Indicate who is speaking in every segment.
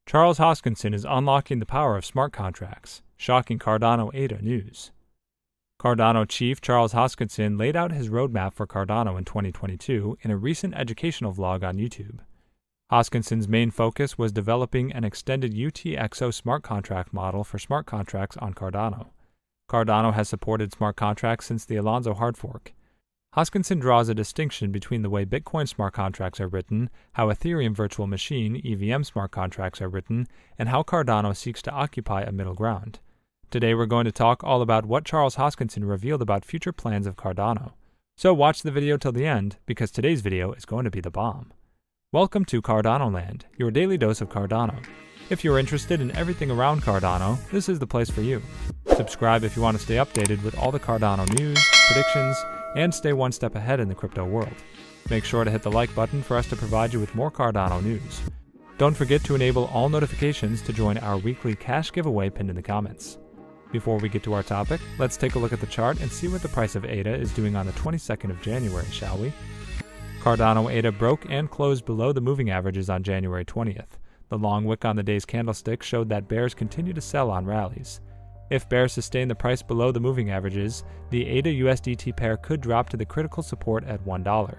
Speaker 1: Charles Hoskinson is unlocking the power of smart contracts, shocking Cardano ADA news. Cardano chief Charles Hoskinson laid out his roadmap for Cardano in 2022 in a recent educational vlog on YouTube. Hoskinson's main focus was developing an extended UTXO smart contract model for smart contracts on Cardano. Cardano has supported smart contracts since the Alonzo hard fork. Hoskinson draws a distinction between the way Bitcoin smart contracts are written, how Ethereum Virtual Machine (EVM) smart contracts are written, and how Cardano seeks to occupy a middle ground. Today we're going to talk all about what Charles Hoskinson revealed about future plans of Cardano. So watch the video till the end, because today's video is going to be the bomb. Welcome to Cardano Land, your daily dose of Cardano. If you're interested in everything around Cardano, this is the place for you. Subscribe if you want to stay updated with all the Cardano news, predictions, and stay one step ahead in the crypto world. Make sure to hit the like button for us to provide you with more Cardano news. Don't forget to enable all notifications to join our weekly cash giveaway pinned in the comments. Before we get to our topic, let's take a look at the chart and see what the price of ADA is doing on the 22nd of January, shall we? Cardano ADA broke and closed below the moving averages on January 20th. The long wick on the day's candlestick showed that bears continue to sell on rallies. If bears sustain the price below the moving averages, the ADAUSDT pair could drop to the critical support at $1.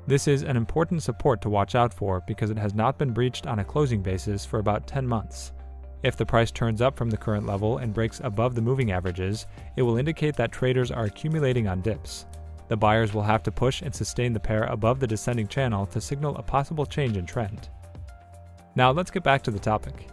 Speaker 1: This is an important support to watch out for because it has not been breached on a closing basis for about 10 months. If the price turns up from the current level and breaks above the moving averages, it will indicate that traders are accumulating on dips. The buyers will have to push and sustain the pair above the descending channel to signal a possible change in trend. Now let's get back to the topic.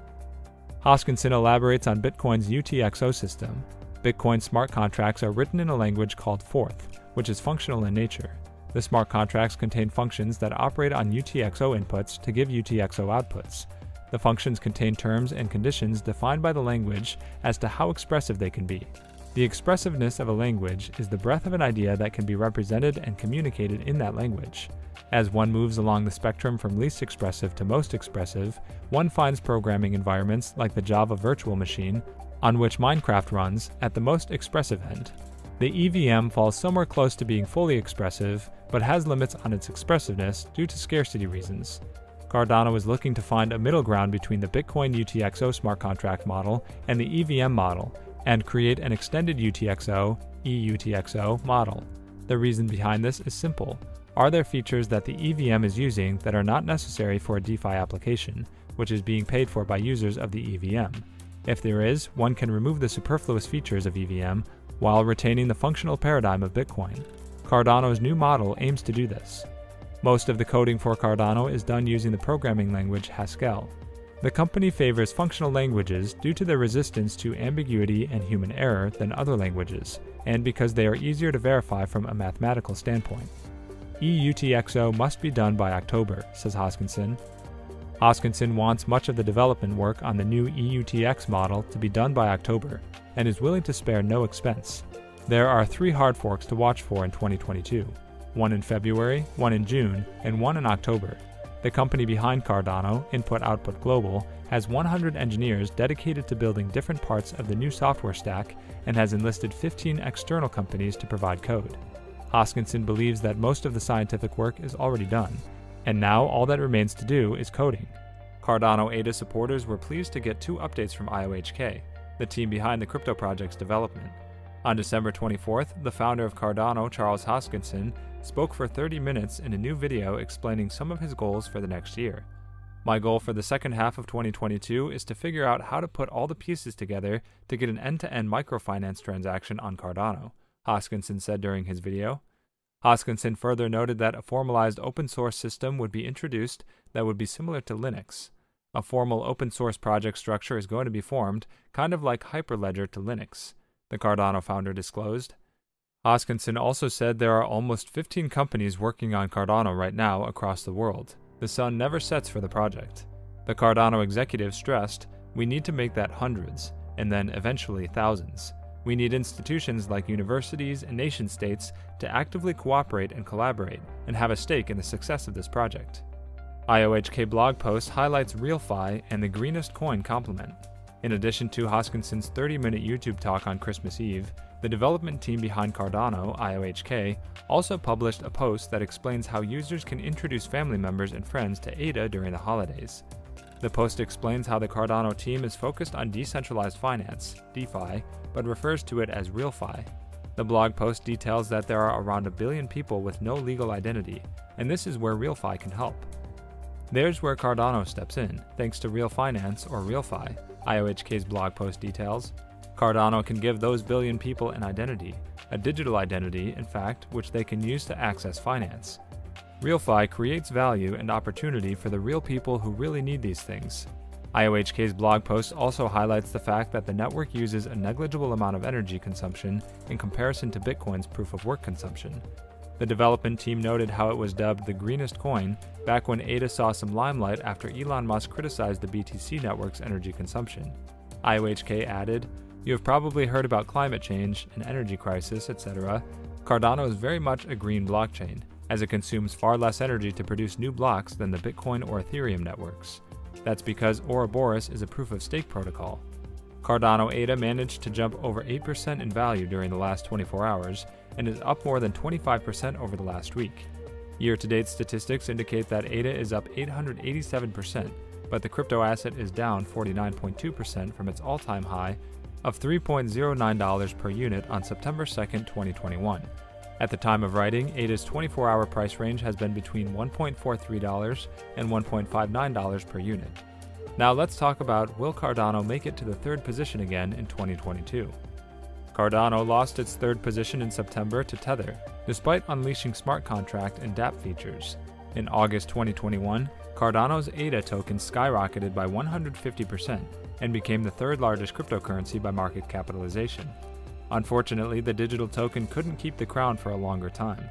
Speaker 1: Hoskinson elaborates on Bitcoin's UTXO system. Bitcoin smart contracts are written in a language called Forth, which is functional in nature. The smart contracts contain functions that operate on UTXO inputs to give UTXO outputs. The functions contain terms and conditions defined by the language as to how expressive they can be. The expressiveness of a language is the breadth of an idea that can be represented and communicated in that language. As one moves along the spectrum from least expressive to most expressive, one finds programming environments like the Java Virtual Machine, on which Minecraft runs, at the most expressive end. The EVM falls somewhere close to being fully expressive, but has limits on its expressiveness due to scarcity reasons. Cardano is looking to find a middle ground between the Bitcoin UTXO smart contract model and the EVM model, and create an extended UTXO, EUTXO model. The reason behind this is simple. Are there features that the EVM is using that are not necessary for a DeFi application, which is being paid for by users of the EVM? If there is, one can remove the superfluous features of EVM while retaining the functional paradigm of Bitcoin. Cardano's new model aims to do this. Most of the coding for Cardano is done using the programming language Haskell. The company favors functional languages due to their resistance to ambiguity and human error than other languages, and because they are easier to verify from a mathematical standpoint. EUTXO must be done by October, says Hoskinson. Hoskinson wants much of the development work on the new EUTX model to be done by October, and is willing to spare no expense. There are 3 hard forks to watch for in 2022, one in February, one in June, and one in October. The company behind Cardano, Input Output Global, has 100 engineers dedicated to building different parts of the new software stack and has enlisted 15 external companies to provide code. Hoskinson believes that most of the scientific work is already done, and now all that remains to do is coding. Cardano ADA supporters were pleased to get 2 updates from IOHK, the team behind the crypto project's development. On December 24th, the founder of Cardano, Charles Hoskinson, spoke for 30 minutes in a new video explaining some of his goals for the next year. My goal for the second half of 2022 is to figure out how to put all the pieces together to get an end-to-end microfinance transaction on Cardano, Hoskinson said during his video. Hoskinson further noted that a formalized open source system would be introduced that would be similar to Linux. A formal open source project structure is going to be formed, kind of like Hyperledger to Linux, the Cardano founder disclosed. Hoskinson also said there are almost 15 companies working on Cardano right now across the world. The sun never sets for the project. The Cardano executive stressed, "We need to make that hundreds, and then eventually thousands. We need institutions like universities and nation-states to actively cooperate and collaborate and have a stake in the success of this project." IOHK blog post highlights RealFi and the greenest coin complement. In addition to Hoskinson's 30-minute YouTube talk on Christmas Eve, the development team behind Cardano, IOHK, also published a post that explains how users can introduce family members and friends to ADA during the holidays. The post explains how the Cardano team is focused on decentralized finance, DeFi, but refers to it as RealFi. The blog post details that there are around 1 billion people with no legal identity, and this is where RealFi can help. There's where Cardano steps in, thanks to Real Finance or RealFi, IOHK's blog post details. Cardano can give those billion people an identity, a digital identity, in fact, which they can use to access finance. RealFi creates value and opportunity for the real people who really need these things. IOHK's blog post also highlights the fact that the network uses a negligible amount of energy consumption in comparison to Bitcoin's proof-of-work consumption. The development team noted how it was dubbed the greenest coin back when ADA saw some limelight after Elon Musk criticized the BTC network's energy consumption. IOHK added, "You have probably heard about climate change, an energy crisis, etc. Cardano is very much a green blockchain, as it consumes far less energy to produce new blocks than the Bitcoin or Ethereum networks. That's because Ouroboros is a proof-of-stake protocol." Cardano ADA managed to jump over 8% in value during the last 24 hours and is up more than 25% over the last week. Year-to-date statistics indicate that ADA is up 887%, but the crypto asset is down 49.2% from its all-time high of $3.09 per unit on September 2, 2021. At the time of writing, ADA's 24-hour price range has been between $1.43 and $1.59 per unit. Now let's talk about, will Cardano make it to the third position again in 2022? Cardano lost its third position in September to Tether, despite unleashing smart contract and dApp features. In August 2021, Cardano's ADA token skyrocketed by 150% and became the third largest cryptocurrency by market capitalization. Unfortunately, the digital token couldn't keep the crown for a longer time.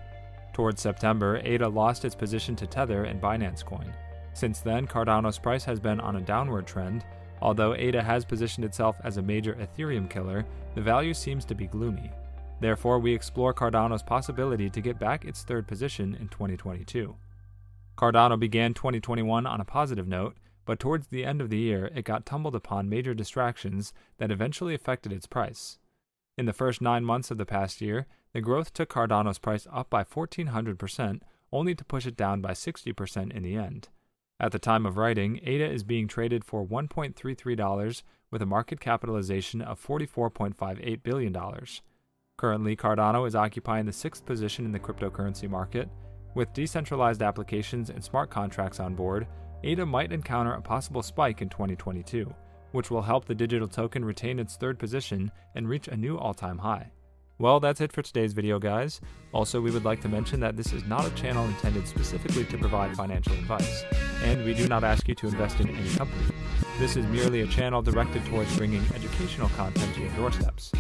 Speaker 1: Towards September, ADA lost its position to Tether and Binance Coin. Since then, Cardano's price has been on a downward trend. Although ADA has positioned itself as a major Ethereum killer, the value seems to be gloomy. Therefore, we explore Cardano's possibility to get back its third position in 2022. Cardano began 2021 on a positive note, but towards the end of the year, it got tumbled upon major distractions that eventually affected its price. In the first 9 months of the past year, the growth took Cardano's price up by 1,400%, only to push it down by 60% in the end. At the time of writing, ADA is being traded for $1.33 with a market capitalization of $44.58 billion. Currently, Cardano is occupying the 6th position in the cryptocurrency market. With decentralized applications and smart contracts on board, ADA might encounter a possible spike in 2022, which will help the digital token retain its third position and reach a new all-time high. Well, that's it for today's video, guys. Also, we would like to mention that this is not a channel intended specifically to provide financial advice, and we do not ask you to invest in any company. This is merely a channel directed towards bringing educational content to your doorsteps.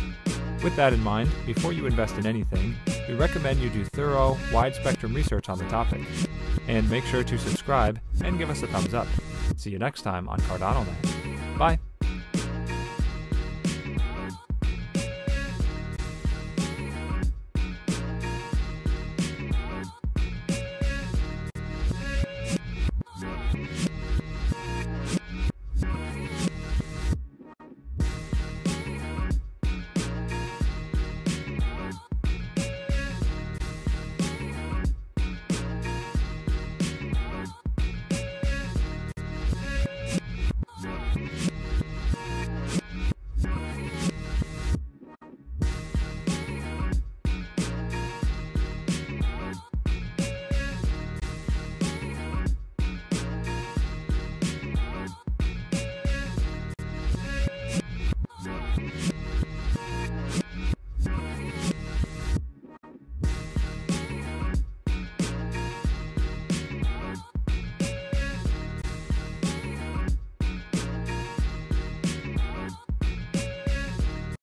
Speaker 1: With that in mind, before you invest in anything, we recommend you do thorough, wide-spectrum research on the topic. And make sure to subscribe and give us a thumbs up. See you next time on Cardano Land. Bye!